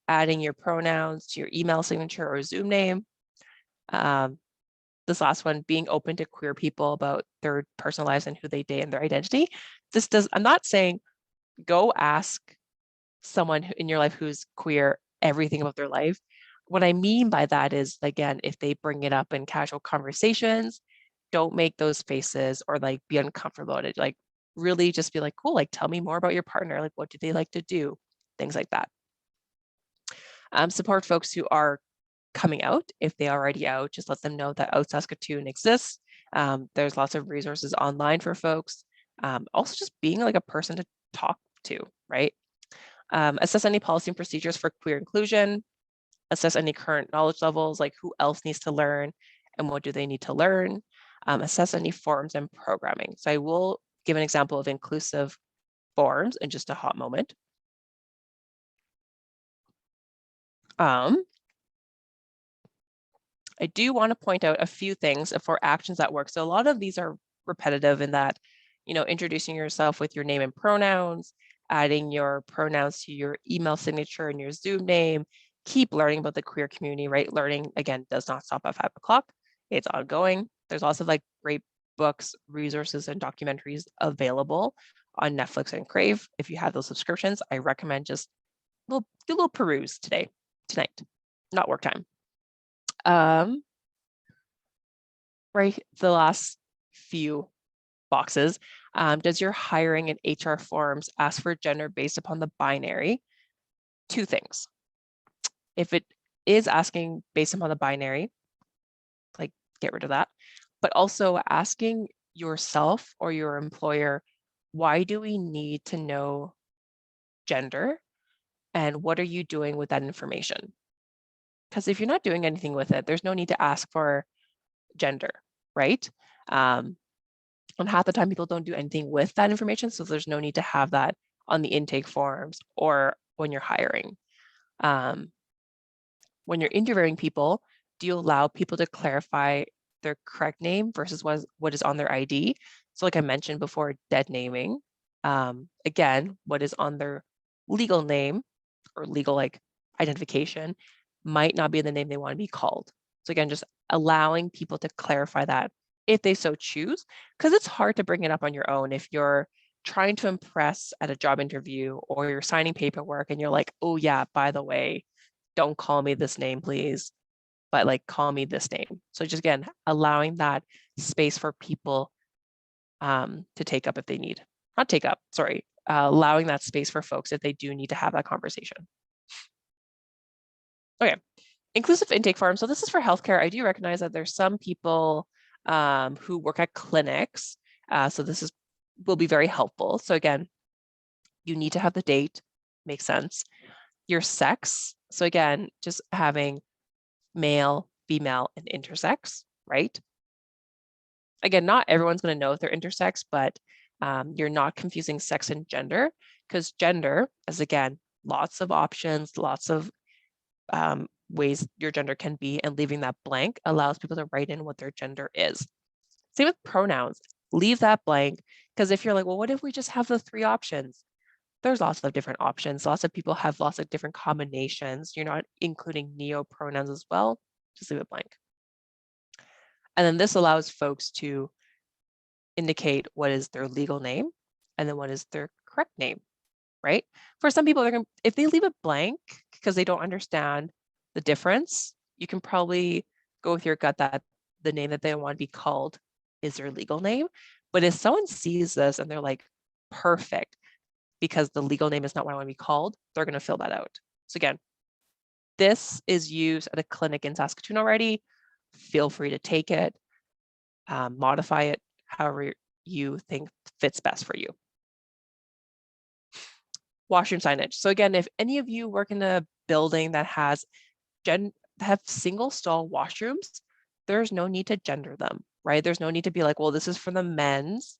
adding your pronouns to your email signature or Zoom name. This last one, being open to queer people about their personal lives and who they date and their identity. I'm not saying go ask someone in your life who's queer everything about their life. What I mean by that is, again, if they bring it up in casual conversations, don't make those faces or like be uncomfortable about it. Like really just be like, cool, like tell me more about your partner. Like what do they like to do? Things like that. Support folks who are coming out. If they are already out, just let them know that Out Saskatoon exists. There's lots of resources online for folks. Also just being like a person to talk to, right? Assess any policy and procedures for queer inclusion, assess any current knowledge levels, like who else needs to learn and what do they need to learn, assess any forms and programming. So I will give an example of inclusive forms in just a hot moment. I do want to point out a few things for actions that work. So a lot of these are repetitive in that, you know, introducing yourself with your name and pronouns, adding your pronouns to your email signature and your Zoom name, keep learning about the queer community, right? Learning, again, does not stop at 5 o'clock. It's ongoing. There's also like great books, resources, and documentaries available on Netflix and Crave. If you have those subscriptions, I recommend just do a little peruse tonight, not work time. Right, the last few boxes. Does your hiring and HR forms ask for gender based upon the binary? Two things. If it is asking based upon the binary, like get rid of that, but also asking yourself or your employer, why do we need to know gender and what are you doing with that information? Because if you're not doing anything with it, there's no need to ask for gender, right? And half the time people don't do anything with that information, so there's no need to have that on the intake forms or when you're hiring. When you're interviewing people, do you allow people to clarify their correct name versus what is on their ID? So like I mentioned before, dead naming. Again, what is on their legal name or legal like identification might not be the name they want to be called. So again, just allowing people to clarify that if they so choose, because it's hard to bring it up on your own if you're trying to impress at a job interview or you're signing paperwork and you're like, oh yeah, by the way, don't call me this name, please, but like call me this name. So just again, allowing that space for people to take up if they need, not take up, sorry, allowing that space for folks if they do need to have that conversation. Okay, inclusive intake form. So this is for healthcare. I do recognize that there's some people who work at clinics. So this will be very helpful. So again, you need to have the date, makes sense. Your sex. So again, just having male, female, and intersex, right? Again, not everyone's going to know if they're intersex, but you're not confusing sex and gender, because gender is, again, lots of options, lots of ways your gender can be, and leaving that blank allows people to write in what their gender is. Same with pronouns. Leave that blank, because if you're like, well, what if we just have the 3 options? There's lots of different options. Lots of people have lots of different combinations. You're not including neo pronouns as well. Just leave it blank. And then this allows folks to indicate what is their legal name and then what is their correct name, right? For some people, if they leave it blank because they don't understand the difference, you can probably go with your gut that the name that they want to be called is their legal name. But if someone sees this and they're like, perfect, because the legal name is not what I want to be called, they're going to fill that out. So again, this is used at a clinic in Saskatoon already. Feel free to take it, modify it however you think fits best for you. Washroom signage. So again, if any of you work in a building that has single stall washrooms, there's no need to gender them, right? There's no need to be like, well, this is for the men's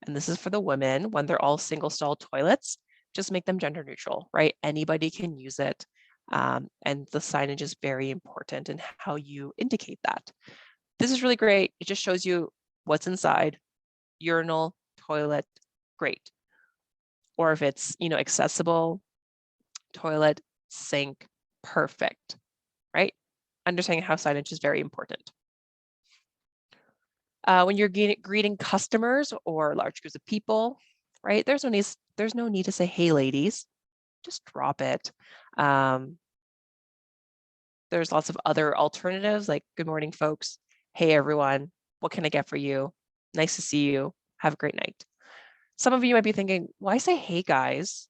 and this is for the women when they're all single stall toilets. Just make them gender neutral, right? Anybody can use it. And the signage is very important in how you indicate that. This is really great. It just shows you what's inside, urinal, toilet, great. Or if it's, accessible, toilet, sink, perfect, right? Understanding how signage is very important. When you're greeting customers or large groups of people, right? There's no need to say, hey, ladies, just drop it. There's lots of other alternatives like, good morning, folks. Hey, everyone, what can I get for you? Nice to see you. Have a great night. Some of you might be thinking, why say hey, guys,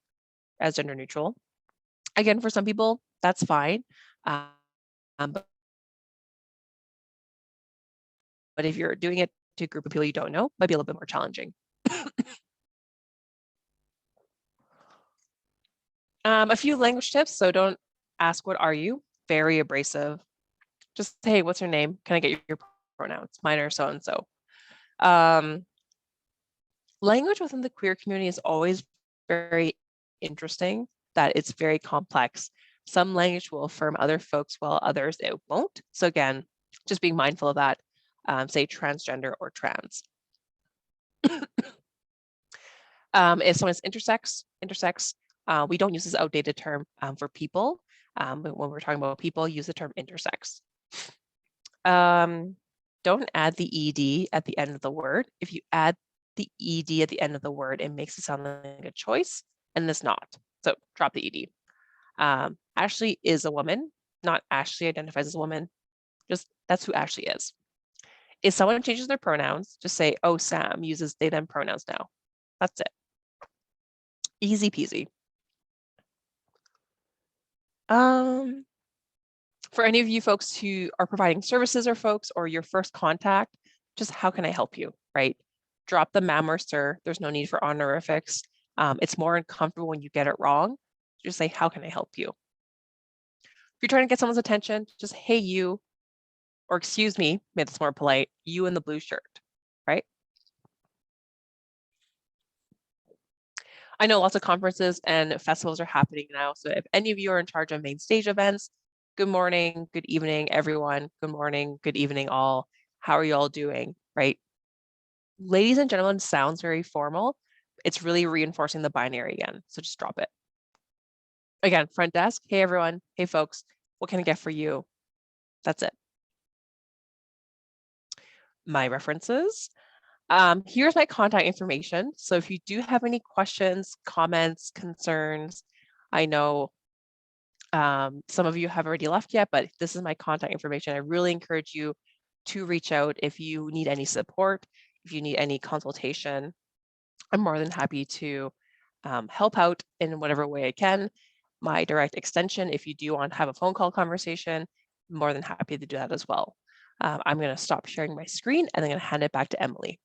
as gender neutral? Again, for some people, that's fine. But if you're doing it to a group of people you don't know, it might be a little bit more challenging. A few language tips. So don't ask, what are you? Very abrasive. Just say, hey, what's your name? Can I get your pronouns? Mine are so-and-so. Language within the queer community is always very interesting, that it's very complex. Some language will affirm other folks while others it won't. So again, just being mindful of that, say transgender or trans. If someone's intersex, we don't use this outdated term for people. But when we're talking about people, use the term intersex. Don't add the ED at the end of the word. If you add the ED at the end of the word, it makes it sound like a choice, and it's not. So drop the ED. Ashley is a woman, not Ashley identifies as a woman. Just that's who Ashley is. If someone changes their pronouns, just say, oh, Sam uses they them pronouns now. That's it. Easy peasy. For any of you folks who are providing services or your first contact, just how can I help you, right? Drop the ma'am or sir. There's no need for honorifics. It's more uncomfortable when you get it wrong. Just say, how can I help you? If you're trying to get someone's attention, just, hey, you, or excuse me, make this more polite, you in the blue shirt, right? I know lots of conferences and festivals are happening now. So if any of you are in charge of main stage events, good morning, good evening, everyone. Good morning, good evening, all. How are you all doing, right? Ladies and gentlemen sounds very formal. It's really reinforcing the binary again. So just drop it. Again, front desk, hey everyone, hey folks, what can I get for you? That's it. My references. Here's my contact information. So if you do have any questions, comments, concerns, I know some of you have already left yet, but this is my contact information. I really encourage you to reach out if you need any support, if you need any consultation. I'm more than happy to help out in whatever way I can. My direct extension, if you do want to have a phone call conversation, I'm more than happy to do that as well. I'm going to stop sharing my screen and I'm going to hand it back to Emily.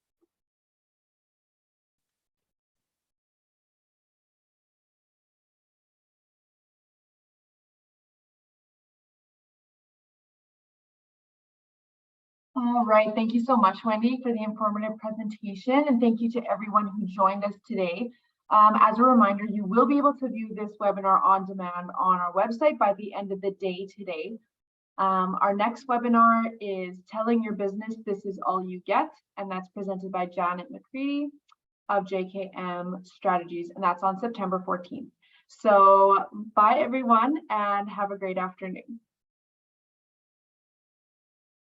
All right, thank you so much, Wendy, for the informative presentation, and thank you to everyone who joined us today. As a reminder, you will be able to view this webinar on demand on our website by the end of the day today. Our next webinar is Telling Your Business This Is All You Get, and that's presented by Janet McCready of JKM Strategies, and that's on September 14th. So bye everyone, and have a great afternoon.